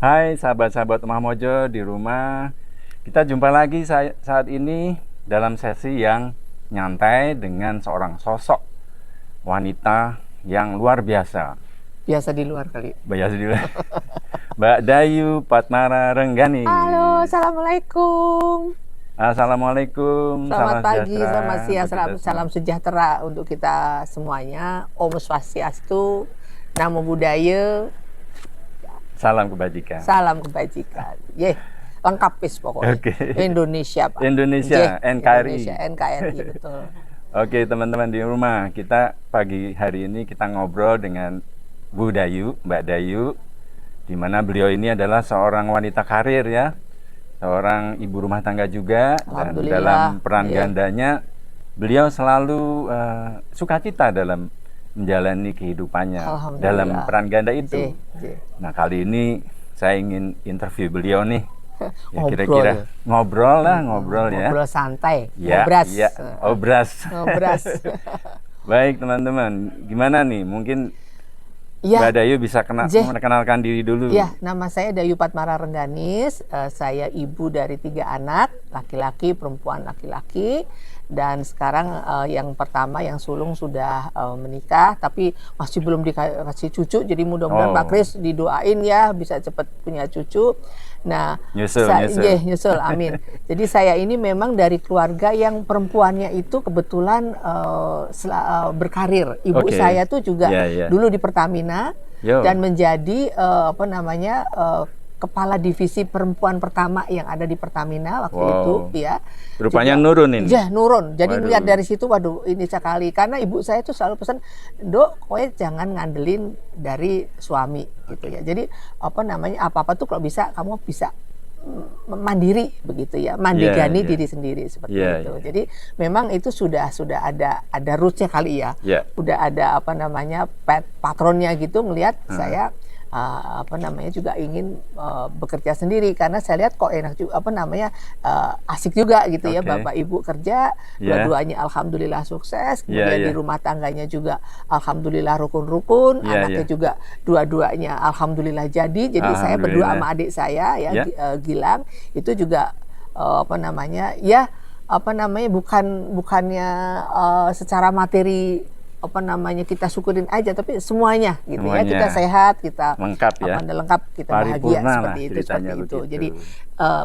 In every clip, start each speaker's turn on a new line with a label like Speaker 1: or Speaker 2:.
Speaker 1: Hai sahabat-sahabat Omah Mojo di rumah. Kita jumpa lagi saat ini dalam sesi yang nyantai dengan seorang sosok wanita yang luar biasa.
Speaker 2: Biasa di luar kali.
Speaker 1: Biasa di luar. Mbak Dayu Patmara Renggani.
Speaker 2: Halo, assalamualaikum.
Speaker 1: Assalamualaikum.
Speaker 2: Selamat pagi,
Speaker 1: sejahtera
Speaker 2: selamat siang,
Speaker 1: untuk kita
Speaker 2: salam sejahtera untuk kita semuanya. Om Swastiastu, Namo Buddhaya,
Speaker 1: Salam kebajikan.
Speaker 2: salam kebajikan. Lengkap pis pokoknya.
Speaker 1: Oke.
Speaker 2: Indonesia, Pak.
Speaker 1: Indonesia, NKRI.
Speaker 2: Indonesia, NKRI, betul.
Speaker 1: Oke teman-teman di rumah, kita pagi hari ini kita ngobrol dengan Bu Dayu, Mbak Dayu, di mana beliau ini adalah seorang wanita karir ya, seorang ibu rumah tangga juga, dan dalam peran gandanya beliau selalu sukacita dalam menjalani kehidupannya dalam peran ganda itu. Nah kali ini saya ingin interview beliau nih. Ya, kira-kira ngobrol ya.
Speaker 2: Ngobrol santai,
Speaker 1: ya,
Speaker 2: ngobras.
Speaker 1: Ya, obras.
Speaker 2: Ngobras.
Speaker 1: Baik teman-teman, gimana nih? Mungkin Mbak Dayu bisa mengenalkan diri dulu.
Speaker 2: Ya, nama saya Dayu Patmara Rengganis. Saya ibu dari 3 anak, laki-laki, perempuan, laki-laki. Dan sekarang yang pertama, yang sulung sudah menikah, tapi masih belum dikasih cucu. Jadi mudah-mudahan Pak Kris didoain ya, bisa cepat punya cucu. Nah, nyusul, amin. Jadi saya ini memang dari keluarga yang perempuannya itu kebetulan berkarir. Ibu saya tuh juga dulu di Pertamina dan menjadi kepala divisi perempuan pertama yang ada di Pertamina waktu itu ya.
Speaker 1: Rupanya nurun ini.
Speaker 2: Ya, nurun. Jadi melihat dari situ, waduh ini sekali. Karena ibu saya tuh selalu pesan, Dok, kowe jangan ngandelin dari suami gitu ya. Jadi apa-apa tuh kalau bisa kamu bisa mandiri begitu ya, mandigani diri sendiri seperti itu. Jadi memang itu sudah ada rootsnya kali ya. Udah ada patronnya gitu ngelihat saya juga ingin bekerja sendiri, karena saya lihat kok enak juga asik juga gitu ya, bapak ibu kerja dua-duanya alhamdulillah sukses, kemudian di rumah tangganya juga alhamdulillah rukun-rukun, anaknya juga dua-duanya alhamdulillah jadi saya berdua sama adik saya ya Gilang itu juga bukannya secara materi kita syukurin aja, tapi semuanya gitu ya, kita sehat, kita
Speaker 1: lengkap ya,
Speaker 2: lengkap, kita bahagia seperti itu. Jadi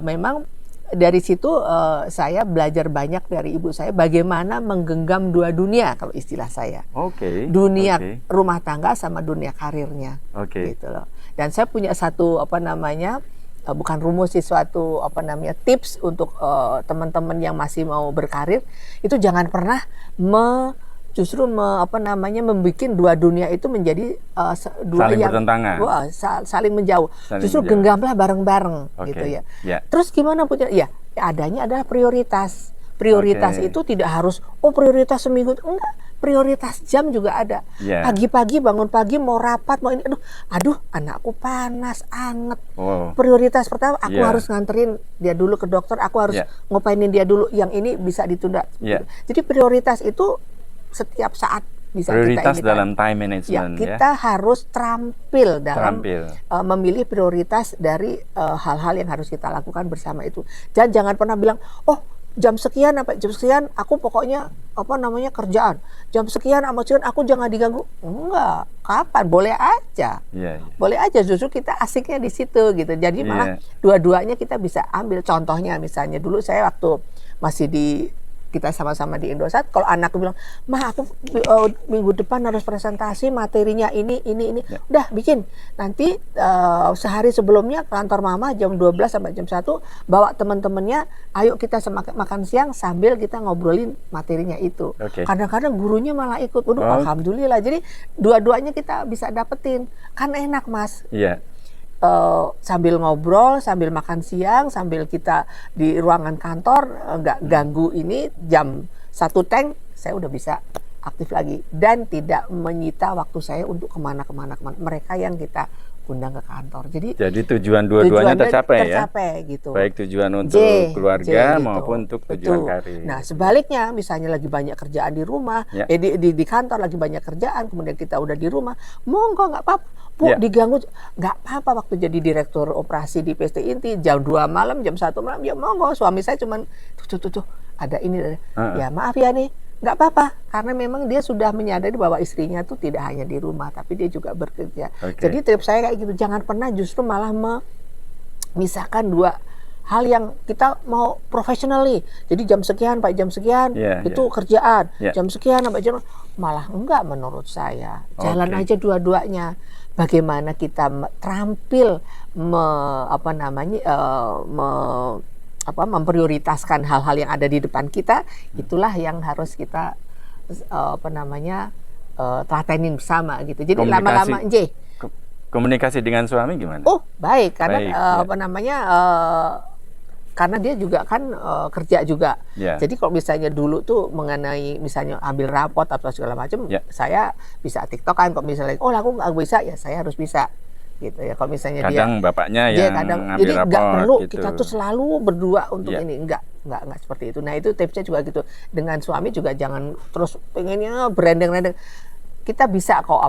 Speaker 2: memang dari situ saya belajar banyak dari ibu saya bagaimana menggenggam dua dunia kalau istilah saya. Dunia rumah tangga sama dunia karirnya. Gitu loh. Dan saya punya satu bukan rumus sih, suatu tips untuk teman-teman yang masih mau berkarir, itu jangan pernah justru membuat dua dunia itu menjadi dua
Speaker 1: saling
Speaker 2: yang
Speaker 1: bertentangan,
Speaker 2: saling menjauh. Justru genggamlah bareng-bareng gitu ya. Terus gimana punya? Ya adanya adalah prioritas. Prioritas itu tidak harus prioritas seminggu, enggak. Prioritas jam juga ada. Pagi-pagi bangun pagi mau rapat mau ini, aduh anakku panas anget. Prioritas pertama aku harus nganterin dia dulu ke dokter, aku harus ngopainin dia dulu, yang ini bisa ditunda. Jadi prioritas itu setiap saat bisa
Speaker 1: prioritas
Speaker 2: kita
Speaker 1: dalam time management
Speaker 2: kita harus terampil dalam memilih prioritas dari hal-hal yang harus kita lakukan bersama itu. Dan jangan pernah bilang jam sekian aku pokoknya kerjaan, jam sekian aku jangan diganggu. Enggak, kapan, boleh aja. Boleh aja, justru kita asiknya di situ gitu. Jadi malah dua-duanya kita bisa ambil. Contohnya misalnya dulu saya waktu masih kita sama-sama di Indosat, kalau anakku bilang, "Mah, aku minggu depan harus presentasi materinya ini. Udah bikin. Nanti sehari sebelumnya kantor mama jam 12 sampai jam 1 bawa teman-temannya, ayo kita makan siang sambil kita ngobrolin materinya itu." Kadang-kadang gurunya malah ikut. Alhamdulillah. Jadi dua-duanya kita bisa dapetin. Kan enak, Mas. Sambil ngobrol, sambil makan siang, sambil kita di ruangan kantor, nggak ganggu ini, jam 1 teng saya udah bisa aktif lagi dan tidak menyita waktu saya untuk kemana. Mereka yang kita undang ke kantor.
Speaker 1: Jadi tujuan dua-duanya
Speaker 2: tercapai
Speaker 1: ya.
Speaker 2: Gitu.
Speaker 1: Baik tujuan untuk keluarga gitu. Maupun untuk tujuan karir.
Speaker 2: Nah, sebaliknya misalnya lagi banyak kerjaan di rumah, di kantor lagi banyak kerjaan, kemudian kita udah di rumah, monggo nggak apa-apa. Bu, diganggu nggak apa-apa. Waktu jadi direktur operasi di PT Inti jam 2 malam, jam 1 malam, ya monggo. Suami saya cuman tuh ada ini, ya maaf ya nih, nggak apa-apa, karena memang dia sudah menyadari bahwa istrinya tuh tidak hanya di rumah, tapi dia juga bekerja. Jadi tips saya kayak gitu, jangan pernah justru malah memisahkan dua hal yang kita mau professionally. Jadi jam sekian Pak, jam sekian itu kerjaan, jam sekian sampai jam, malah enggak menurut saya. Jalan aja dua-duanya. Bagaimana kita terampil memprioritaskan hal-hal yang ada di depan kita, itulah yang harus kita telatenin bersama gitu. Jadi lama-lama
Speaker 1: komunikasi dengan suami gimana?
Speaker 2: Oh, baik, karena karena dia juga kan kerja juga. Jadi kalau misalnya dulu tuh mengenai misalnya ambil rapot atau segala macam, saya bisa TikTokan. Kalau misalnya aku nggak bisa, ya saya harus bisa. Gitu ya. Kalau misalnya
Speaker 1: kadang bapaknya yang ngambil
Speaker 2: jadi nggak perlu
Speaker 1: gitu.
Speaker 2: Kita tuh selalu berdua untuk ini, nggak seperti itu. Nah, itu tipsnya juga gitu. Dengan suami juga jangan terus pengennya berendeng-rendeng. Kita bisa kok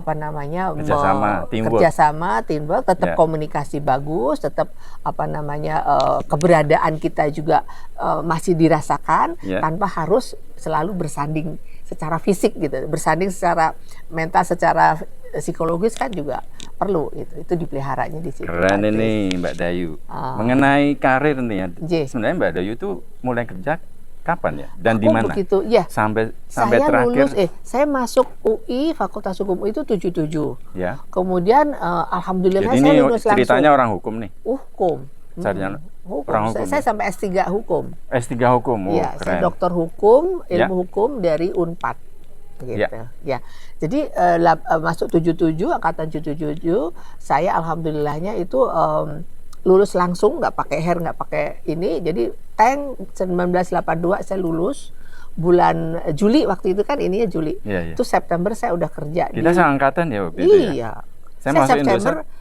Speaker 2: kerjasama, teamwork, tetap komunikasi bagus, tetap keberadaan kita juga masih dirasakan tanpa harus selalu bersanding secara fisik gitu, bersanding secara mental, secara psikologis kan juga perlu itu dipeliharanya di situ.
Speaker 1: Keren ini Mbak Dayu. Mengenai karir nih ya, sebenarnya Mbak Dayu tuh mulai kerja kapan ya? Dan di mana?
Speaker 2: Begitu, ya.
Speaker 1: Sampai
Speaker 2: saya
Speaker 1: terakhir.
Speaker 2: Saya masuk UI, Fakultas Hukum UI itu 77.
Speaker 1: Ya.
Speaker 2: Kemudian alhamdulillah
Speaker 1: jadi
Speaker 2: saya
Speaker 1: ini
Speaker 2: lulus
Speaker 1: ceritanya
Speaker 2: langsung.
Speaker 1: orang hukum nih.
Speaker 2: Hukum.
Speaker 1: Hukum. Orang hukum.
Speaker 2: Saya sampai S3 hukum.
Speaker 1: S3 hukum.
Speaker 2: Iya, saya doktor hukum, ilmu hukum dari Unpad. Gitu. Ya. Jadi masuk 77, angkatan 77, saya alhamdulillahnya itu lulus langsung, nggak pakai hair, nggak pakai ini. Jadi 1982 saya lulus bulan Juli, waktu itu kan ininya Juli. Itu September saya udah kerja.
Speaker 1: Kita seangkatan ya waktu itu.
Speaker 2: Iya.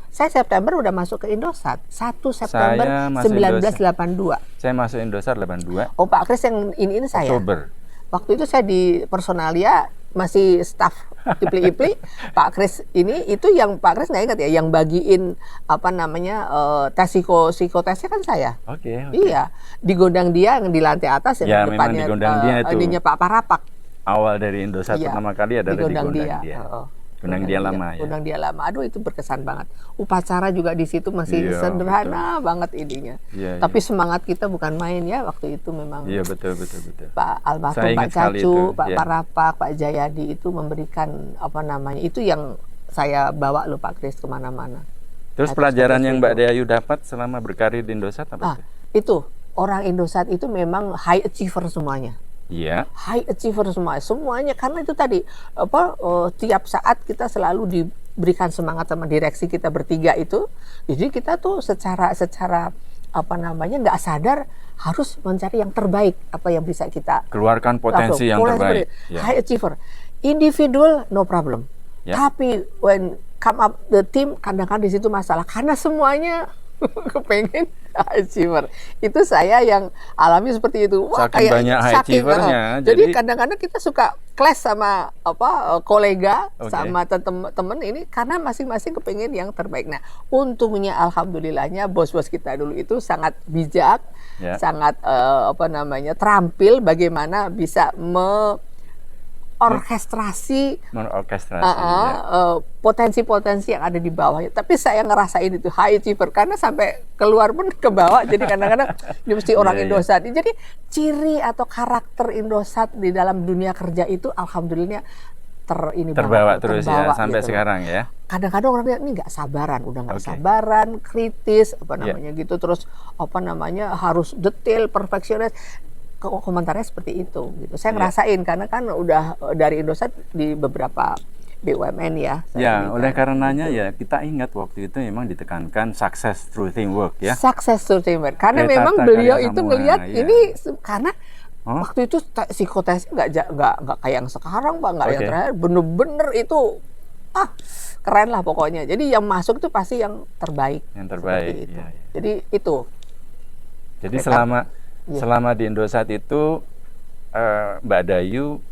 Speaker 2: Saya September udah masuk ke Indosat. 1 September 1982.
Speaker 1: Saya masuk Indosat 82.
Speaker 2: Oh, Pak Kris yang ini saya.
Speaker 1: Oktober.
Speaker 2: Waktu itu saya di personalia masih staf Ipli. Pak Kris itu yang Pak Kris nggak ingat ya, yang bagiin tes psikotesnya kan saya.
Speaker 1: Oke.
Speaker 2: Iya, di gondang dia yang di lantai atas
Speaker 1: ya depannya
Speaker 2: ininya Pak Parapak.
Speaker 1: Awal dari Indosat pertama kali adalah di gondang dia. Gondang dia lama ya.
Speaker 2: Gondang dia lama. Aduh, itu berkesan banget. Upacara juga di situ masih sederhana banget ininya. Tapi semangat kita bukan main ya waktu itu memang.
Speaker 1: Iya, betul.
Speaker 2: Pak almarhum Pak Cacu, Pak Parapak, Pak Jayadi itu memberikan itu yang saya bawa Pak Kris kemana-mana.
Speaker 1: Terus pelajaran yang Mbak Dayu dapat selama berkarir di Indosat apa?
Speaker 2: Itu orang Indosat itu memang high achiever semuanya.
Speaker 1: Iya.
Speaker 2: High achiever semuanya, karena itu tadi tiap saat kita selalu diberikan semangat sama direksi kita bertiga itu. Jadi kita tuh secara nggak sadar harus mencari yang terbaik, apa yang bisa kita
Speaker 1: keluarkan potensi yang terbaik.
Speaker 2: High achiever, individual no problem. Tapi when come up the team, kadang-kadang di situ masalah karena semuanya kepengen high achiever. Itu saya yang alami seperti itu.
Speaker 1: Wah, saking banyak high achievernya.
Speaker 2: Jadi kadang-kadang kita suka clash sama kolega, sama teman-teman ini karena masing-masing kepengen yang terbaik. Nah, untungnya alhamdulillahnya bos-bos kita dulu itu sangat bijak, sangat terampil bagaimana bisa orkestrasi potensi-potensi yang ada di bawahnya. Tapi saya ngerasain itu high achiever karena sampai keluar pun ke bawah. Jadi kadang-kadang mesti orang Indosat. Jadi ciri atau karakter Indosat di dalam dunia kerja itu alhamdulillah terbawa
Speaker 1: terus ya sampai sekarang ya.
Speaker 2: Kadang-kadang orang bilang ini nggak sabaran, udah nggak sabaran, kritis gitu. Terus harus detail, perfeksionis. Komentarnya seperti itu gitu. Saya ngerasain karena kan udah dari Indosat di beberapa BUMN ya.
Speaker 1: Oleh karenanya kita ingat waktu itu memang ditekankan success through teamwork ya.
Speaker 2: Success through teamwork. Karena memang beliau itu ngelihat ini karena waktu itu psikotesnya nggak kayak yang sekarang Pak, nggak yang terakhir, bener-bener itu keren lah pokoknya. Jadi yang masuk itu pasti yang terbaik.
Speaker 1: Yang terbaik.
Speaker 2: Itu.
Speaker 1: Ya, ya.
Speaker 2: Jadi itu.
Speaker 1: Jadi selama di Indosat itu Mbak Dayu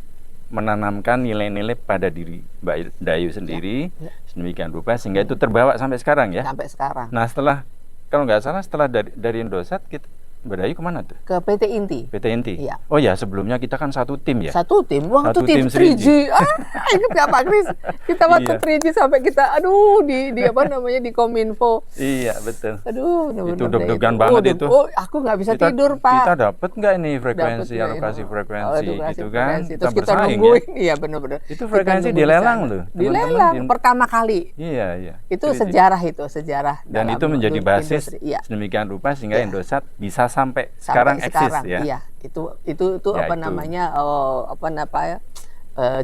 Speaker 1: menanamkan nilai-nilai pada diri Mbak Dayu sendiri, sedemikian rupa sehingga itu terbawa sampai sekarang ya.
Speaker 2: Sampai sekarang.
Speaker 1: Nah kalau nggak salah setelah dari Indosat Mbak Dayu kemana tuh?
Speaker 2: Ke PT Inti.
Speaker 1: PT Inti.
Speaker 2: Iya.
Speaker 1: Oh ya, sebelumnya kita kan satu tim ya.
Speaker 2: Satu tim. Wah, itu
Speaker 1: Satu
Speaker 2: tim
Speaker 1: tim 3G.
Speaker 2: 3G. Ingat nggak Pak Kris? Kita waktu 3G sampai kita di apa namanya di Kominfo.
Speaker 1: Iya, betul.
Speaker 2: Aduh,
Speaker 1: itu deg-degan banget itu.
Speaker 2: Oh, aku nggak bisa tidur, Pak.
Speaker 1: Kita dapat nggak ini frekuensi,
Speaker 2: Dapet,
Speaker 1: alokasi
Speaker 2: ya,
Speaker 1: frekuensi gitu kan?
Speaker 2: Terus kita
Speaker 1: bersaing,
Speaker 2: nungguin,
Speaker 1: ya.
Speaker 2: iya benar-benar.
Speaker 1: Itu frekuensi dilelang loh.
Speaker 2: Dilelang pertama kali.
Speaker 1: Iya, iya.
Speaker 2: Itu sejarah.
Speaker 1: Dan itu menjadi basis
Speaker 2: iya.
Speaker 1: sedemikian rupa sehingga
Speaker 2: Iya.
Speaker 1: Indosat bisa sampai sekarang eksis ya.
Speaker 2: Iya, itu
Speaker 1: Ya,
Speaker 2: apa
Speaker 1: itu.
Speaker 2: namanya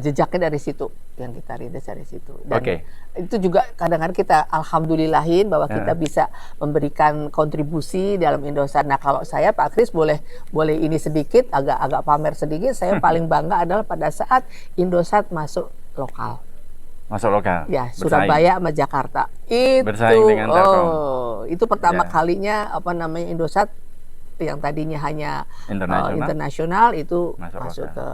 Speaker 2: jejaknya dari situ yang kita rintis dari situ. Dan itu juga kadang-kadang kita alhamdulillahin bahwa kita bisa memberikan kontribusi dalam Indosat. Nah, kalau saya Pak Kris boleh ini sedikit agak pamer sedikit, saya paling bangga adalah pada saat Indosat masuk lokal.
Speaker 1: Masuk lokal.
Speaker 2: Ya,
Speaker 1: bersaing.
Speaker 2: Surabaya sama Jakarta. Itu
Speaker 1: Bersaing dengan Telkom.
Speaker 2: Itu pertama
Speaker 1: Ya.
Speaker 2: kalinya Indosat yang tadinya hanya internasional itu masuk ke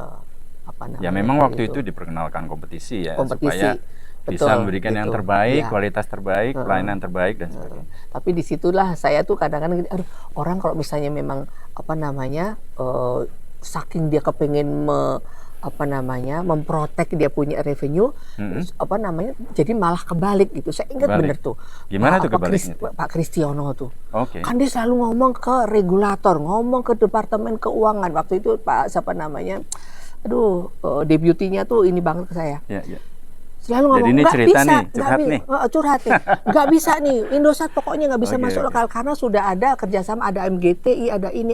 Speaker 1: ya memang waktu itu diperkenalkan kompetisi ya supaya
Speaker 2: Betul,
Speaker 1: bisa memberikan yang terbaik,
Speaker 2: ya.
Speaker 1: kualitas terbaik, pelayanan terbaik dan sebagainya.
Speaker 2: Tapi disitulah saya tuh kadang-kadang aduh, orang kalau misalnya memang saking dia kepengen memprotek dia punya revenue, jadi malah kebalik gitu. Saya ingat bener tuh.
Speaker 1: Gimana tuh kebaliknya?
Speaker 2: Pak Kristiono tuh.
Speaker 1: Oke.
Speaker 2: Kan dia selalu ngomong ke regulator, ngomong ke Departemen Keuangan. Waktu itu Pak deputinya tuh ini banget ke saya.
Speaker 1: Ya, ya.
Speaker 2: Selalu ngomong,
Speaker 1: jadi ini
Speaker 2: nggak
Speaker 1: cerita
Speaker 2: bisa,
Speaker 1: nih, curhat nih.
Speaker 2: Nggak bisa nih, Indosat pokoknya nggak bisa masuk lokal karena sudah ada kerjasama, ada MGTI, ada ini.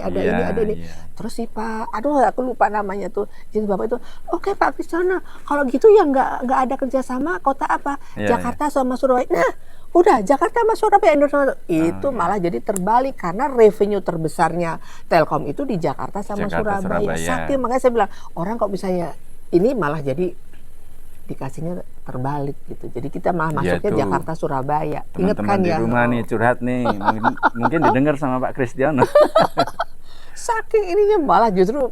Speaker 2: Terus sih Pak, aku lupa namanya tuh, jadi Bapak itu, oke Pak Kristiono, kalau gitu ya nggak ada kerjasama, kota apa? Jakarta sama Surabaya. Nah, udah Jakarta sama Surabaya, Indonesia itu malah jadi terbalik karena revenue terbesarnya Telkom itu di Jakarta sama Surabaya. Saking makanya saya bilang, orang kok misalnya ini malah jadi dikasihnya terbalik gitu. Jadi kita malah masuknya Jakarta Surabaya. Ingat kan
Speaker 1: di
Speaker 2: ya?
Speaker 1: rumah nih curhat nih. mungkin didengar sama Pak Kristiono.
Speaker 2: Saking ininya malah justru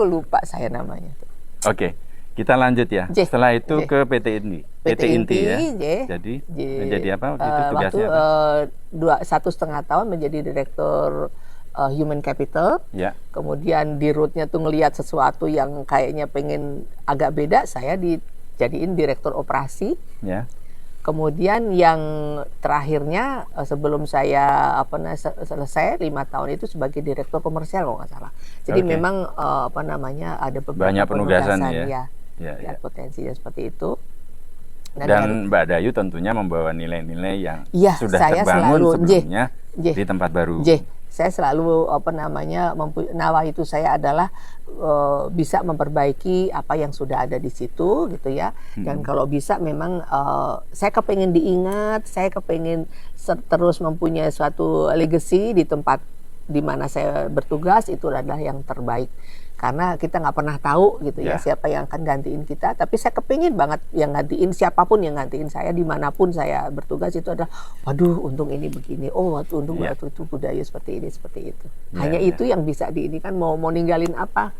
Speaker 2: lupa saya namanya.
Speaker 1: Oke, kita lanjut ya. Setelah itu ke PT Inti. PT Inti ya. Jadi menjadi apa waktu itu tugasnya?
Speaker 2: Waktu 1,5 tahun menjadi direktur Human Capital, kemudian di rootnya tuh ngelihat sesuatu yang kayaknya pengen agak beda, saya dijadiin direktur operasi. Kemudian yang terakhirnya sebelum saya selesai 5 tahun itu sebagai direktur komersial kalau nggak salah. Jadi memang ada beberapa
Speaker 1: banyak penugasan
Speaker 2: ya. Potensinya seperti itu.
Speaker 1: Dan Mbak Dayu tentunya membawa nilai-nilai yang sudah
Speaker 2: saya
Speaker 1: terbangun
Speaker 2: selalu,
Speaker 1: sebelumnya di tempat baru.
Speaker 2: Saya selalu nawaitu saya adalah bisa memperbaiki apa yang sudah ada di situ gitu ya. Dan kalau bisa memang saya kepengen diingat, saya kepengen terus mempunyai suatu legacy di tempat di mana saya bertugas, itu adalah yang terbaik. Karena kita nggak pernah tahu gitu ya siapa yang akan gantiin kita. Tapi saya kepingin banget yang gantiin, siapapun yang gantiin saya dimanapun saya bertugas itu adalah, waduh untung ini begini, untung waktu itu budaya seperti ini seperti itu. Hanya itu yang bisa diinikan, mau ninggalin apa.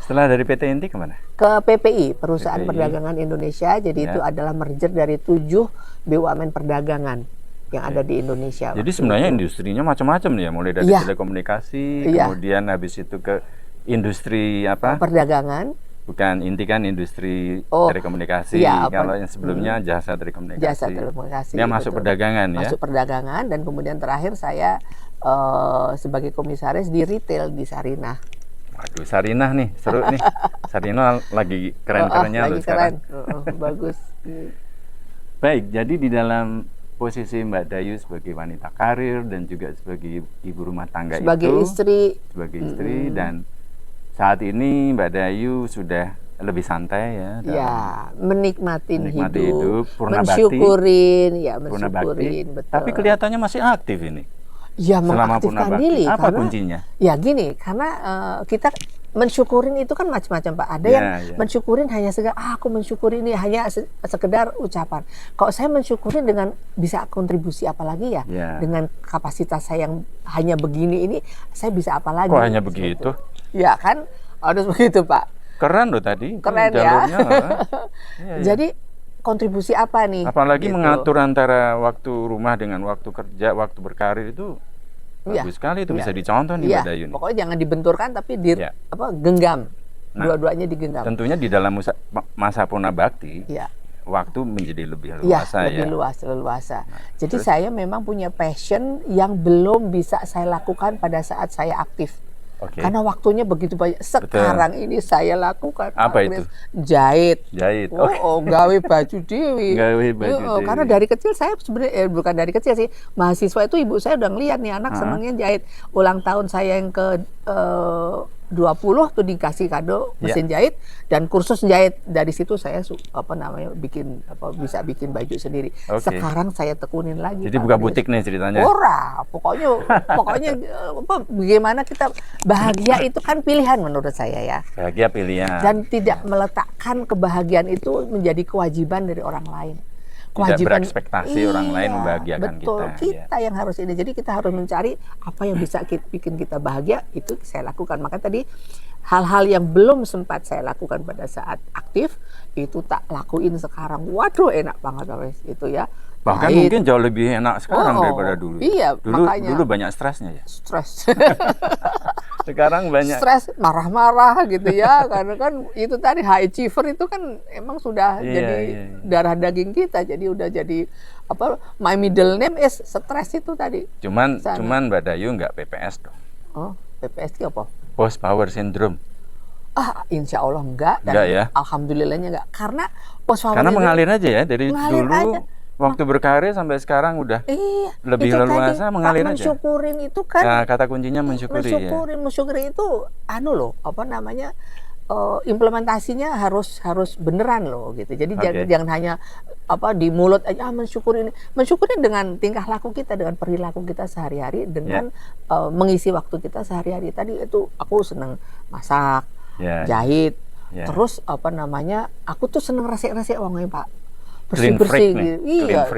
Speaker 1: Setelah dari PT Inti kemana?
Speaker 2: Ke PPI, Perusahaan Perdagangan Indonesia. Jadi itu adalah merger dari 7 BUMN perdagangan yang ada di Indonesia.
Speaker 1: Jadi sebenarnya industrinya macam-macam ya, mulai dari telekomunikasi, kemudian habis itu ke industri apa?
Speaker 2: Perdagangan.
Speaker 1: Bukan, Inti kan industri telekomunikasi. Kalau yang sebelumnya jasa telekomunikasi.
Speaker 2: Jasa telekomunikasi.
Speaker 1: Dia masuk perdagangan ya.
Speaker 2: Masuk perdagangan, dan kemudian terakhir saya sebagai komisaris di retail di Sarinah.
Speaker 1: Waduh, Sarinah nih, seru nih. Sarinah lagi keren-kerennya loh sekarang.
Speaker 2: Bagus.
Speaker 1: Baik, jadi di dalam posisi Mbak Dayu sebagai wanita karir dan juga sebagai ibu rumah tangga
Speaker 2: sebagai istri,
Speaker 1: dan saat ini Mbak Dayu sudah lebih santai ya,
Speaker 2: menikmati hidup,
Speaker 1: mensyukurin,
Speaker 2: betul.
Speaker 1: Tapi kelihatannya masih aktif ini.
Speaker 2: Ya, mengaktifkan diri.
Speaker 1: Apa kuncinya?
Speaker 2: Ya gini, karena kita mensyukurin itu kan macam-macam Pak. Ada yang mensyukurin hanya sekedar aku mensyukuri ini hanya sekedar ucapan. Kalau saya mensyukurin dengan bisa kontribusi apalagi ya, dengan kapasitas saya yang hanya begini ini, saya bisa apa lagi?
Speaker 1: Kok hanya begitu?
Speaker 2: Ya kan, harus begitu Pak.
Speaker 1: Keren loh tadi.
Speaker 2: Keren ya. Jadi kontribusi apa nih?
Speaker 1: Apalagi mengatur antara waktu rumah dengan waktu kerja, waktu berkarir itu bagus sekali, itu bisa dicontoh nih Mbak Dayu.
Speaker 2: Pokoknya jangan dibenturkan tapi genggam. Dua-duanya digenggam.
Speaker 1: Tentunya di dalam masa purna bakti, waktu menjadi lebih leluasa
Speaker 2: lebih leluasa. Jadi saya memang punya passion yang belum bisa saya lakukan pada saat saya aktif. Karena waktunya begitu banyak. Sekarang ini saya lakukan
Speaker 1: apa itu?
Speaker 2: Jahit. Gawe baju dewi. Karena dari kecil saya sebenarnya bukan dari kecil sih, mahasiswa itu ibu saya udah ngeliat nih anak senengnya jahit. Ulang tahun saya yang ke 20 tuh dikasih kado mesin jahit dan kursus jahit. Dari situ saya bisa bikin baju sendiri. Sekarang saya tekunin lagi.
Speaker 1: Jadi buka butik nih ceritanya.
Speaker 2: Pokoknya bagaimana kita bahagia itu kan pilihan menurut saya ya.
Speaker 1: Bahagia pilihan.
Speaker 2: Dan tidak meletakkan kebahagiaan itu menjadi kewajiban dari orang lain.
Speaker 1: Tidak berekspektasi orang lain membahagiakan kita.
Speaker 2: Betul, kita yang harus ini. Jadi kita harus mencari apa yang bisa bikin kita bahagia, itu saya lakukan. Maka tadi hal-hal yang belum sempat saya lakukan pada saat aktif, itu tak lakuin sekarang. Waduh enak banget itu ya.
Speaker 1: Bahkan mungkin jauh lebih enak sekarang daripada dulu.
Speaker 2: Iya, makanya.
Speaker 1: Dulu banyak stresnya ya.
Speaker 2: Stres.
Speaker 1: Sekarang banyak
Speaker 2: stres, marah-marah gitu ya, karena kan itu tadi high achiever itu kan emang sudah jadi darah daging kita, jadi udah jadi my middle name is stres itu tadi.
Speaker 1: Cuman Mbak Dayu nggak PPS dong.
Speaker 2: PPS itu apa?
Speaker 1: Post power syndrome.
Speaker 2: Insya Allah enggak
Speaker 1: ya.
Speaker 2: Alhamdulillahnya enggak, karena post power
Speaker 1: karena mengalir aja ya dari dulu. Waktu berkarir sampai sekarang udah lebih leluasa, mengalir aja.
Speaker 2: Mensyukurin itu kan.
Speaker 1: Nah, kata kuncinya mensyukuri.
Speaker 2: Mensyukuri itu implementasinya harus beneran loh gitu. Jadi jangan hanya di mulut aja mensyukuri ini. Mensyukuri dengan tingkah laku kita, dengan perilaku kita sehari-hari, dengan mengisi waktu kita sehari-hari. Tadi itu aku senang masak, jahit. Terus aku tuh seneng resik-resik uangnya Pak. Bersih-bersih gitu. Iya.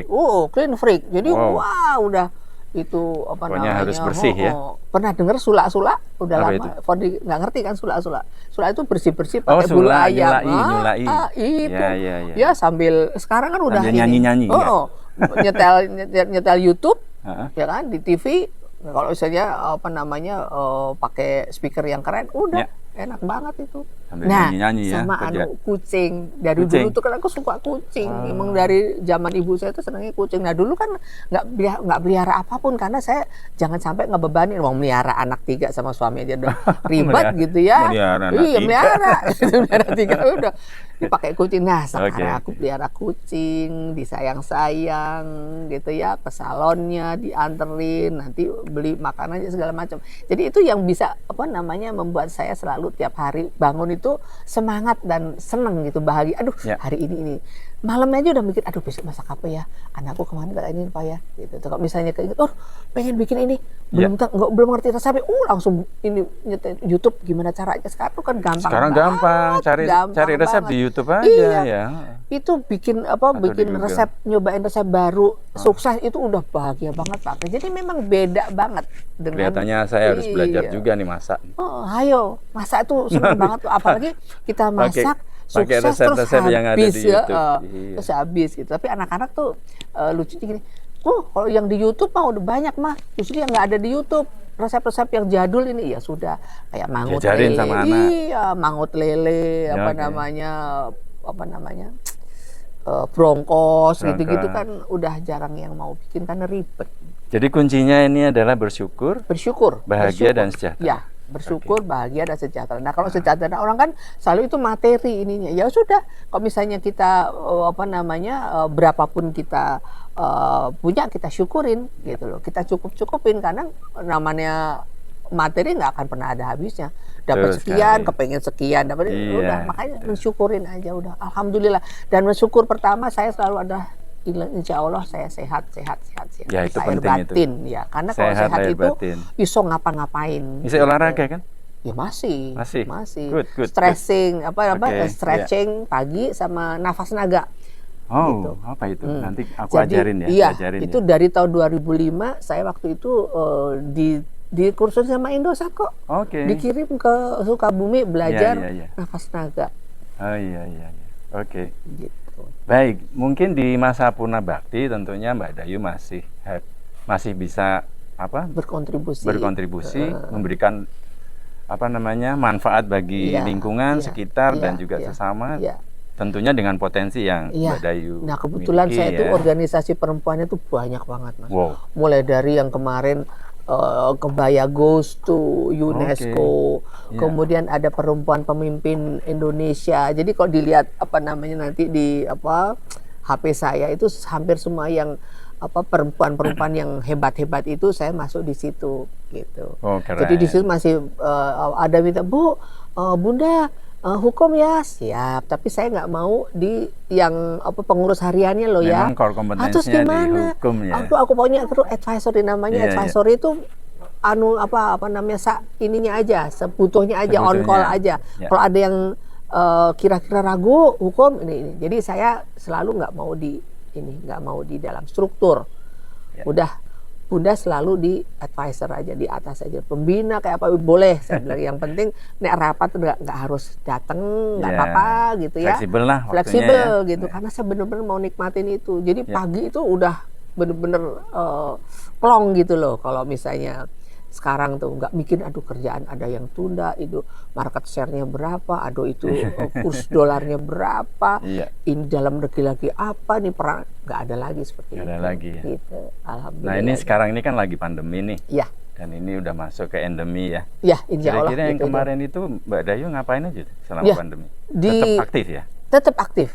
Speaker 2: Clean freak. Jadi udah itu
Speaker 1: pokoknya harus bersih ya.
Speaker 2: Pernah dengar sulak-sulak? Udah lama. Fodi nggak ngerti kan sulak-sulak. Sulak itu bersih-bersih pakai bulu ayam.
Speaker 1: Nyulai.
Speaker 2: Itu. Ya sambil sekarang kan udah
Speaker 1: nyanyi-nyanyi.
Speaker 2: nyetel YouTube ya kan di TV. Kalau misalnya pakai speaker yang keren, udah enak banget itu.
Speaker 1: Sambil nyanyi
Speaker 2: sama kucing. Dari dulu tuh kan aku suka kucing. Emang dari zaman ibu saya tuh senangnya kucing. Nah dulu kan nggak pelihara apapun karena saya jangan sampai ngebebanin. Mau melihara anak 3 sama suami aja udah ribet gitu ya. Melihara 3 udah dipakai kucing. Nah sekarang aku pelihara kucing, disayang-sayang gitu ya, ke salonnya dianterin, nanti beli makanannya segala macam. Jadi itu yang bisa membuat saya selalu tiap hari bangun itu semangat dan seneng gitu, bahagia. Aduh hari ini malamnya aja udah mikir, aduh besok masak apa ya, anakku kemana kata ini Pak ya gitu. Kalau misalnya keinget, pengen bikin ini, belum ngerti resepnya, langsung ini nyetel YouTube gimana caranya. Sekarang kan gampang.
Speaker 1: Sekarang gampang cari resep di YouTube aja ya.
Speaker 2: Itu bikin resep, nyobain resep baru, sukses itu udah bahagia banget Pak. Jadi memang beda banget dengan.
Speaker 1: Kelihatannya saya harus belajar juga nih masak.
Speaker 2: Ayo masak itu seneng banget tuh, apalagi kita masak.
Speaker 1: Pakai
Speaker 2: sukses
Speaker 1: resep-resep yang ada di YouTube.
Speaker 2: Terus habis gitu. Tapi anak-anak tuh lucunya gini, kalau yang di YouTube mah udah banyak mah, justru yang nggak ada di YouTube resep-resep yang jadul ini ya sudah kayak mangut
Speaker 1: lele, sama anak.
Speaker 2: Mangut lele, brongkos gitu-gitu kan udah jarang yang mau bikin karena ribet.
Speaker 1: Jadi kuncinya ini adalah bersyukur, bahagia dan sejahtera.
Speaker 2: Ya. Bersyukur, bahagia dan sejahtera. Nah kalau sejahtera orang kan selalu itu materi ininya. Ya sudah, kalau misalnya kita berapapun kita punya, kita syukurin gitu loh. Kita cukupin karena namanya materi nggak akan pernah ada habisnya. Dapat sekian, kepengen sekian, udah makanya mensyukurin aja udah. Alhamdulillah. Dan bersyukur pertama saya selalu ada. Insya Allah saya sehat.
Speaker 1: Ya itu
Speaker 2: air
Speaker 1: penting
Speaker 2: batin,
Speaker 1: itu.
Speaker 2: Ya karena kalau sehat itu bisa ngapa-ngapain.
Speaker 1: Bisa olahraga kan?
Speaker 2: Ya masih.
Speaker 1: Good, good,
Speaker 2: Stressing,
Speaker 1: Oke,
Speaker 2: stretching pagi sama nafas naga.
Speaker 1: Oh,
Speaker 2: Gitu.
Speaker 1: apa itu? Nanti aku
Speaker 2: Jadi,
Speaker 1: ajarin ya.
Speaker 2: iya,
Speaker 1: diajarin
Speaker 2: itu
Speaker 1: ya.
Speaker 2: dari tahun 2005 saya waktu itu di kursus sama Indosat kok.
Speaker 1: Oke.
Speaker 2: Dikirim ke Sukabumi belajar
Speaker 1: Iya.
Speaker 2: nafas naga.
Speaker 1: Oh iya. Oke.
Speaker 2: Gitu.
Speaker 1: Baik, mungkin di masa Purna Bakti tentunya Mbak Dayu masih bisa apa?
Speaker 2: Berkontribusi.
Speaker 1: Memberikan apa namanya? Manfaat bagi
Speaker 2: Iya,
Speaker 1: lingkungan
Speaker 2: iya,
Speaker 1: sekitar
Speaker 2: iya,
Speaker 1: dan juga
Speaker 2: iya,
Speaker 1: sesama.
Speaker 2: iya.
Speaker 1: Tentunya dengan potensi yang
Speaker 2: Iya.
Speaker 1: Mbak Dayu
Speaker 2: Nah, kebetulan
Speaker 1: miliki
Speaker 2: saya itu
Speaker 1: ya.
Speaker 2: organisasi perempuannya tuh banyak banget, Mas.
Speaker 1: Wow.
Speaker 2: Mulai dari yang kemarin Kebaya Goes to UNESCO,
Speaker 1: Iya.
Speaker 2: kemudian ada perempuan pemimpin Indonesia. Jadi kalau dilihat apa namanya nanti di HP saya itu hampir semua yang perempuan-perempuan yang hebat-hebat itu saya masuk di situ gitu.
Speaker 1: Oh, keren.
Speaker 2: Jadi di situ masih ada minta, Bu, Bunda hukum ya, siap. Tapi saya nggak mau di yang pengurus hariannya loh ya.
Speaker 1: Memang core
Speaker 2: Terus
Speaker 1: kompetensinya di
Speaker 2: gimana?
Speaker 1: hukum ya.
Speaker 2: Aku pokoknya terus advisory namanya.
Speaker 1: Iya,
Speaker 2: Advisory itu apa namanya ininya aja, sebutuhnya aja, on call aja.
Speaker 1: Ya.
Speaker 2: Kalau ada yang kira-kira ragu hukum ini. Jadi saya selalu nggak mau di dalam struktur.
Speaker 1: Ya.
Speaker 2: Udah Bunda selalu di advisor aja, di atas aja, pembina kayak apa boleh. Saya bilang yang penting nek rapat nggak harus datang, nggak
Speaker 1: Ya.
Speaker 2: apa-apa gitu ya.
Speaker 1: Fleksibel lah waktunya
Speaker 2: Fleksibel
Speaker 1: ya.
Speaker 2: gitu, karena saya bener-bener mau nikmatin itu. Jadi
Speaker 1: Ya.
Speaker 2: pagi itu udah bener-bener plong gitu loh. Kalau misalnya sekarang tuh nggak mikir aduh kerjaan ada yang tunda, itu market share-nya berapa, aduh itu kurs dolarnya berapa,
Speaker 1: Iya.
Speaker 2: ini dalam negeri lagi apa nih, perang, nggak ada lagi seperti
Speaker 1: Nggak
Speaker 2: itu.
Speaker 1: ada lagi ya.
Speaker 2: Gitu. Alhamdulillah.
Speaker 1: Nah, ini sekarang ini kan lagi pandemi nih.
Speaker 2: Ya,
Speaker 1: Dan ini udah masuk ke endemi ya.
Speaker 2: ya insya Allah.
Speaker 1: Kira-kira yang
Speaker 2: gitu.
Speaker 1: kemarin itu Mbak Dayu ngapain aja tuh selama
Speaker 2: Ya,
Speaker 1: pandemi?
Speaker 2: di-
Speaker 1: Tetap aktif ya?
Speaker 2: Tetap aktif.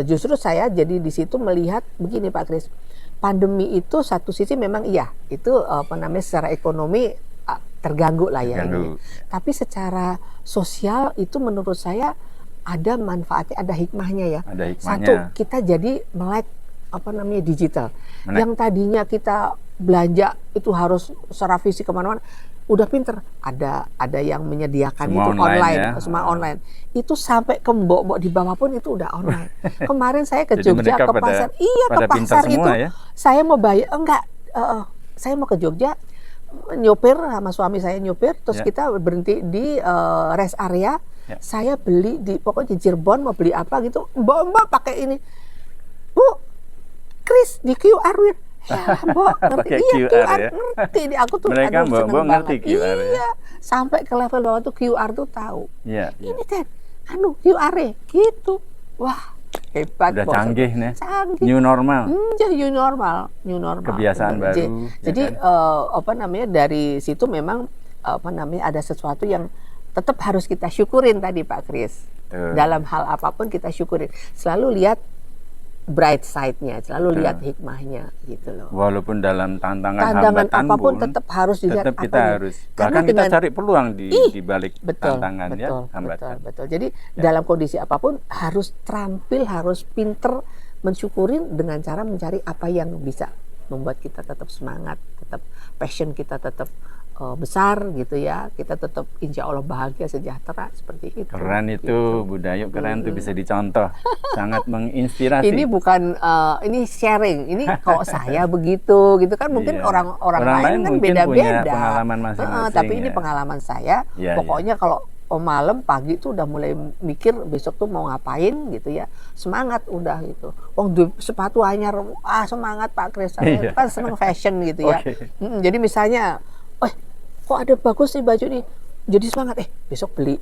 Speaker 2: Justru saya jadi di situ melihat begini Pak Kris, pandemi itu satu sisi memang iya, itu secara ekonomi terganggu lah ya
Speaker 1: Terganggu.
Speaker 2: ini. Tapi secara sosial itu menurut saya ada manfaatnya, ada hikmahnya ya.
Speaker 1: Ada hikmahnya.
Speaker 2: Satu, kita jadi melek digital.
Speaker 1: Melek.
Speaker 2: Yang tadinya kita belanja itu harus secara fisik kemana-mana, udah pinter. Ada yang menyediakan
Speaker 1: Semua
Speaker 2: itu
Speaker 1: online ya.
Speaker 2: semua online. Itu sampai ke mbok-mbok di bawah pun itu udah online. Kemarin saya ke
Speaker 1: Jadi
Speaker 2: Jogja
Speaker 1: mereka
Speaker 2: ke pasar, ke
Speaker 1: pada pintar
Speaker 2: pasar itu
Speaker 1: semua ya?
Speaker 2: saya mau bayar saya mau ke Jogja nyopir sama suami saya nyopir, terus
Speaker 1: Ya.
Speaker 2: kita berhenti di rest area.
Speaker 1: Ya.
Speaker 2: Saya beli pokoknya di Cirebon mau beli apa gitu, mbak pakai ini, Bu, Kris di QR ya, Mbak ngerti,
Speaker 1: Pakai
Speaker 2: iya
Speaker 1: QR
Speaker 2: QR
Speaker 1: ya.
Speaker 2: ngerti di aku tuh,
Speaker 1: Mereka
Speaker 2: aduh, seneng
Speaker 1: mbak ngerti
Speaker 2: banget.
Speaker 1: QR ya?
Speaker 2: Iya, sampai ke level bawah tuh QR tuh tahu.
Speaker 1: Iya.
Speaker 2: Ini kan, QR gitu, wah hebat.
Speaker 1: Udah
Speaker 2: bos.
Speaker 1: canggih nih.
Speaker 2: Canggih.
Speaker 1: New normal.
Speaker 2: Ya new normal.
Speaker 1: Kebiasaan
Speaker 2: Benar.
Speaker 1: baru,
Speaker 2: Jadi
Speaker 1: ya
Speaker 2: dari situ memang ada sesuatu yang tetap harus kita syukurin tadi Pak Kris.
Speaker 1: Betul.
Speaker 2: Dalam hal apapun kita syukurin. Selalu lihat bright side-nya, selalu
Speaker 1: Betul.
Speaker 2: lihat hikmahnya gitu loh.
Speaker 1: Walaupun dalam tantangan hambatan
Speaker 2: apapun
Speaker 1: pun,
Speaker 2: tetap harus dilihat
Speaker 1: tetap kita
Speaker 2: apanya.
Speaker 1: harus,
Speaker 2: Karena
Speaker 1: bahkan kita
Speaker 2: dengan-
Speaker 1: cari peluang di balik
Speaker 2: Betul,
Speaker 1: tantangan ya, hambatan.
Speaker 2: betul. Jadi dalam kondisi apapun harus terampil, harus pinter mensyukurin dengan cara mencari apa yang bisa membuat kita tetap semangat, tetap passion kita tetap besar gitu ya. Kita tetap insya Allah bahagia, sejahtera seperti itu.
Speaker 1: Keren itu,
Speaker 2: Gitu.
Speaker 1: Bu Dayu, keren tuh bisa dicontoh. Sangat menginspirasi.
Speaker 2: Ini bukan ini sharing. Ini kalau saya begitu gitu kan mungkin
Speaker 1: Iya.
Speaker 2: orang lain kan
Speaker 1: mungkin
Speaker 2: beda-beda.
Speaker 1: punya pengalaman masing-masing.
Speaker 2: Tapi ini
Speaker 1: ya.
Speaker 2: pengalaman saya.
Speaker 1: Iya,
Speaker 2: Pokoknya kalau malam pagi tuh udah mulai mikir besok tuh mau ngapain gitu ya. Semangat udah gitu. Sepatu anyar, semangat Pak Kris. Saya
Speaker 1: Iya.
Speaker 2: kan seneng fashion gitu ya.
Speaker 1: Oke.
Speaker 2: Jadi misalnya, kok ada bagus nih baju nih. Jadi semangat, besok beli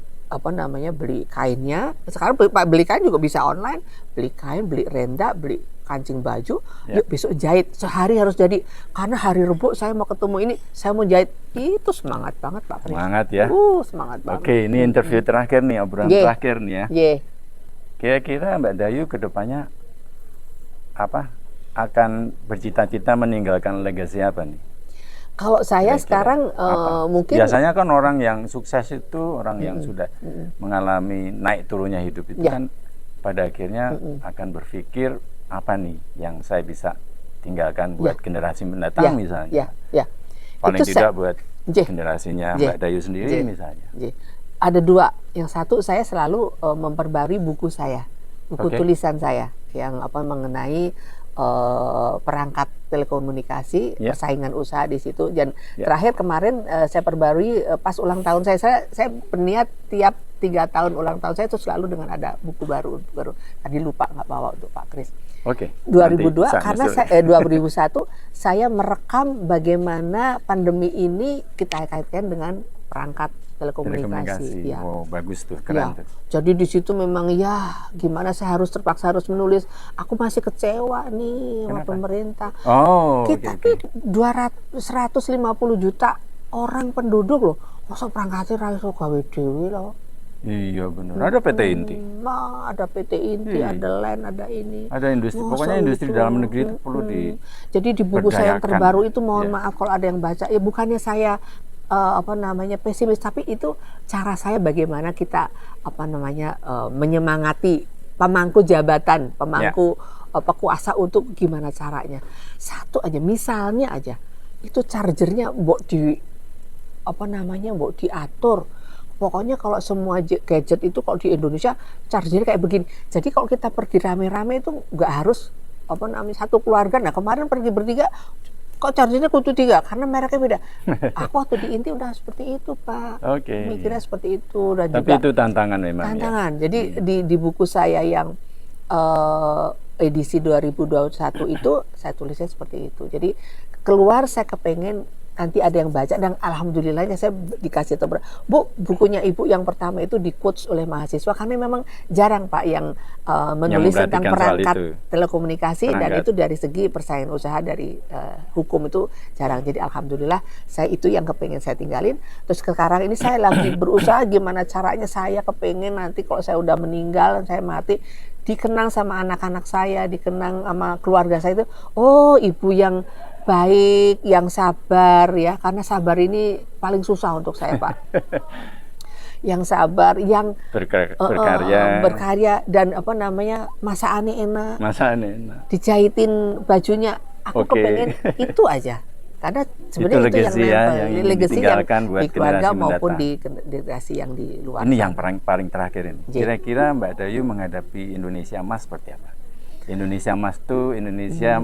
Speaker 2: beli kainnya. Sekarang beli kain juga bisa online. Beli kain, beli renda, beli kancing baju.
Speaker 1: Ya.
Speaker 2: Yuk besok jahit. Sehari harus jadi. Karena hari Rebo saya mau ketemu ini, saya mau jahit. Itu semangat banget Pak Kris.
Speaker 1: Semangat ya.
Speaker 2: Semangat banget.
Speaker 1: Oke, ini interview terakhir nih, obrolan
Speaker 2: Ye.
Speaker 1: terakhir nih ya.
Speaker 2: Ye.
Speaker 1: Kira-kira Mbak Dayu ke depannya akan bercita-cita meninggalkan legasi apa nih?
Speaker 2: Kalau saya
Speaker 1: Kira-kira
Speaker 2: sekarang
Speaker 1: apa?
Speaker 2: mungkin
Speaker 1: Biasanya kan orang yang sukses itu orang yang sudah mengalami naik turunnya hidup itu
Speaker 2: Ya.
Speaker 1: kan pada akhirnya akan berpikir apa nih yang saya bisa tinggalkan buat generasi mendatang misalnya.
Speaker 2: Ya.
Speaker 1: Paling
Speaker 2: Itu
Speaker 1: tidak buat
Speaker 2: J.
Speaker 1: generasinya
Speaker 2: J.
Speaker 1: Mbak Dayu sendiri
Speaker 2: J.
Speaker 1: misalnya.
Speaker 2: J. Ada dua. Yang satu saya selalu memperbarui buku saya, buku tulisan saya yang mengenai perangkat telekomunikasi, persaingan usaha di situ. Dan terakhir kemarin saya perbarui pas ulang tahun saya berniat tiap 3 tahun ulang tahun saya itu selalu dengan ada buku baru. Tadi lupa nggak bawa untuk Pak Kris. 2002 karena 2001 saya merekam bagaimana pandemi ini kita kaitkan dengan perangkat telekomunikasi. Ya.
Speaker 1: Oh, bagus tuh, keren tuh.
Speaker 2: Jadi di situ memang gimana saya terpaksa harus menulis. Aku masih kecewa nih sama pemerintah. Kita nih 150 juta orang penduduk loh. Masa perangkatnya raiso gawe dhewe loh.
Speaker 1: Iya benar. Ada PT Inti.
Speaker 2: Ada PT Inti, ada LAN, ada ini.
Speaker 1: Ada industri. Pokoknya industri dalam negeri itu perlu
Speaker 2: Jadi di buku saya yang terbaru itu mohon maaf kalau ada yang baca. Ya bukannya saya pesimis, tapi itu cara saya bagaimana kita menyemangati pemangku jabatan, pemangku kuasa untuk gimana caranya. Satu aja, misalnya aja itu chargernya mbok diatur. Pokoknya kalau semua gadget itu kalau di Indonesia chargernya kayak begini. Jadi kalau kita pergi rame-rame itu nggak harus satu keluarga. Nah kemarin pergi bertiga kok chargernya kudu 3 karena mereknya beda. Aku waktu di Inti udah seperti itu Pak. Mikirnya seperti itu. Dan
Speaker 1: tapi
Speaker 2: juga
Speaker 1: itu tantangan memang.
Speaker 2: Tantangan. Jadi di buku saya yang edisi 2021 itu saya tulisnya seperti itu. Jadi keluar saya kepengen nanti ada yang baca dan alhamdulillahnya saya dikasih tahu, Bu, bukunya Ibu yang pertama itu di-quotes oleh mahasiswa karena memang jarang Pak yang menulis tentang perangkat telekomunikasi dan itu dari segi persaingan usaha dari hukum itu jarang. Jadi alhamdulillah saya itu yang kepengen saya tinggalin. Terus sekarang ini saya lagi berusaha gimana caranya saya kepengen nanti kalau saya udah meninggal, saya mati, dikenang sama anak-anak saya, dikenang sama keluarga saya itu, oh ibu yang baik, yang sabar ya, karena sabar ini paling susah untuk saya Pak. Yang sabar, yang berkarya dan masakannya enak, dijahitin bajunya, aku kepengen itu aja. Karena sebenarnya itu yang legacy yang
Speaker 1: buat
Speaker 2: di keluarga maupun di generasi yang di luar.
Speaker 1: Ini yang paling terakhir ini. Kira-kira Mbak Dayu menghadapi Indonesia Emas seperti apa? Indonesia Emas itu Indonesia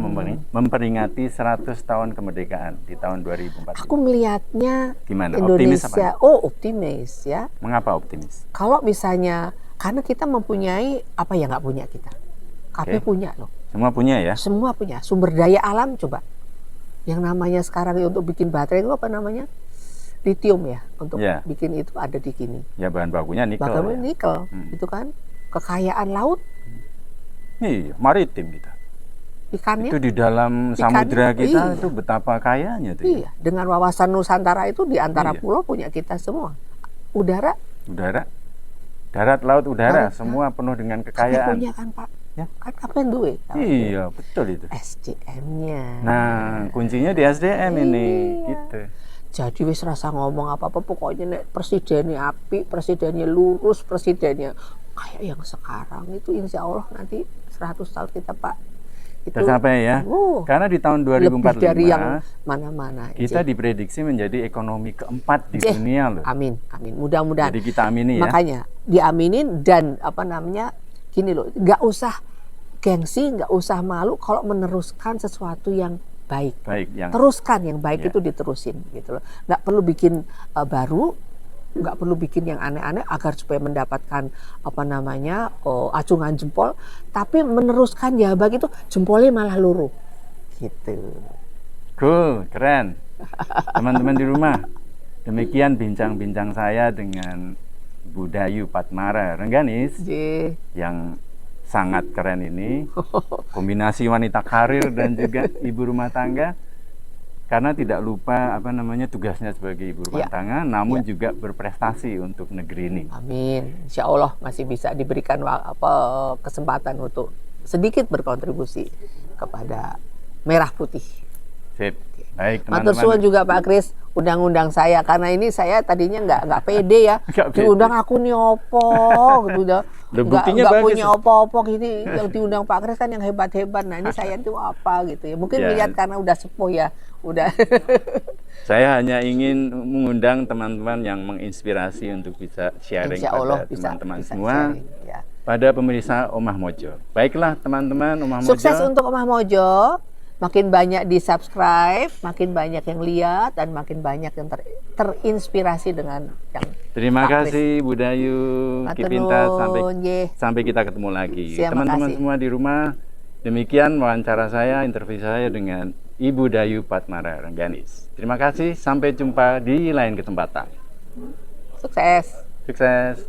Speaker 1: memperingati 100 tahun kemerdekaan di tahun 2045.
Speaker 2: Aku melihatnya
Speaker 1: gimana?
Speaker 2: Indonesia, optimis ya.
Speaker 1: Mengapa optimis?
Speaker 2: Kalau misalnya karena kita mempunyai apa yang nggak punya kita. KP punya loh.
Speaker 1: Semua punya ya?
Speaker 2: Semua punya. Sumber daya alam coba. Yang namanya sekarang untuk bikin baterai itu apa namanya? Lithium ya. Untuk bikin itu ada di sini.
Speaker 1: Ya bahan bakunya nikel.
Speaker 2: Nikel, itu kan. Kekayaan laut.
Speaker 1: Iya, maritim kita.
Speaker 2: Ikannya
Speaker 1: itu di dalam samudra kita itu betapa kayanya tuh.
Speaker 2: Iya, dengan wawasan Nusantara itu di antara pulau punya kita semua. Udara,
Speaker 1: darat, laut, udara, semua penuh dengan kekayaan.
Speaker 2: Punya kan Pak? Ya, kan kapan duwe?
Speaker 1: Iya, betul itu.
Speaker 2: SDM-nya.
Speaker 1: Nah, kuncinya di SDM ini, gitu.
Speaker 2: Jadi wis rasa ngomong apa-apa, pokoknya nek presidennya apik, presidennya lurus, presidennya kayak yang sekarang itu insya Allah nanti 100 tahun kita Pak itu
Speaker 1: tercapai ya. Karena di tahun 2045
Speaker 2: lebih dari yang mana-mana.
Speaker 1: Kita diprediksi menjadi ekonomi keempat di dunia loh.
Speaker 2: Amin. Mudah-mudahan.
Speaker 1: Jadi kita amini ya.
Speaker 2: Makanya diaminin dan gini loh, nggak usah gengsi, nggak usah malu kalau meneruskan sesuatu yang baik. Teruskan yang baik itu diterusin gitu loh. Nggak perlu bikin baru, nggak perlu bikin yang aneh-aneh agar supaya mendapatkan acungan jempol, tapi meneruskan ya baik itu jempolnya malah luruh gitu.
Speaker 1: Cool, keren. Teman-teman di rumah, demikian bincang-bincang saya dengan Bu Dayu Padmara Rengganis yang sangat keren ini, kombinasi wanita karir dan juga ibu rumah tangga. Karena tidak lupa tugasnya sebagai ibu rumah tangga, namun juga berprestasi untuk negeri ini. Amin.
Speaker 2: Insya Allah masih bisa diberikan kesempatan untuk sedikit berkontribusi kepada merah putih.
Speaker 1: Sip. Baik,
Speaker 2: teman-teman. Matur suwun juga Pak Kris, undang-undang saya karena ini saya tadinya nggak pede ya. Diundang aku nih opo gitu udah. Nggak punya opo-opo gini, yang diundang Pak Kris kan yang hebat-hebat. Nah ini saya itu apa gitu ya. Mungkin lihat karena udah sepuh ya, udah
Speaker 1: Saya hanya ingin mengundang teman-teman yang menginspirasi untuk bisa sharing
Speaker 2: Insya Allah
Speaker 1: pada
Speaker 2: bisa,
Speaker 1: teman-teman
Speaker 2: bisa
Speaker 1: semua,
Speaker 2: sharing, ya.
Speaker 1: pada pemirsa Omah Mojo. Baiklah teman-teman Omah Mojo.
Speaker 2: Sukses untuk Omah Mojo. Makin banyak di subscribe, makin banyak yang lihat, dan makin banyak yang terinspirasi dengan yang
Speaker 1: Terima
Speaker 2: Pak Kris.
Speaker 1: kasih Budayu,
Speaker 2: Matur
Speaker 1: Kipinta,
Speaker 2: nuwun, nggih.
Speaker 1: sampai kita ketemu lagi.
Speaker 2: Siap,
Speaker 1: Teman-teman
Speaker 2: makasih.
Speaker 1: semua di rumah, demikian wawancara saya, interview saya dengan Ibu Dayu Patmara Rengganis. Terima kasih, sampai jumpa di lain kesempatan.
Speaker 2: Sukses.
Speaker 1: Sukses.